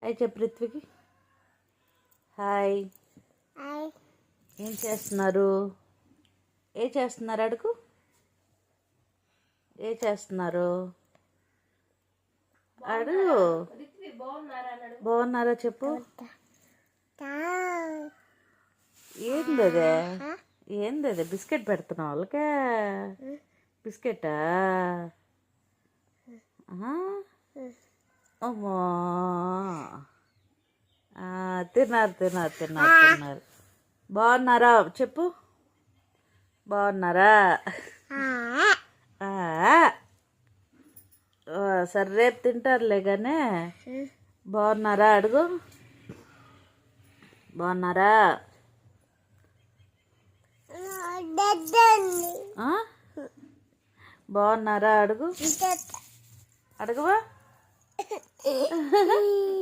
Hi చెప్పు రిత్వికి. Hi. ఏం చేస్తున్నారు? అడుగు. చేస్తున్నారు అడుగు. బాగున్నారా చెప్పు. ఏంది బిస్కెట్ పెడుతున్నావు వాళ్ళకే? బిస్కెటా? అమ్మా తిన్నారు. బాగున్నారా చెప్పు. బాగున్నారా? సరే రేపు తింటారులే కానీ బాగున్నారా అడుగు. బాగున్నారా? బాగున్నారా అడుగు. అడుగువా.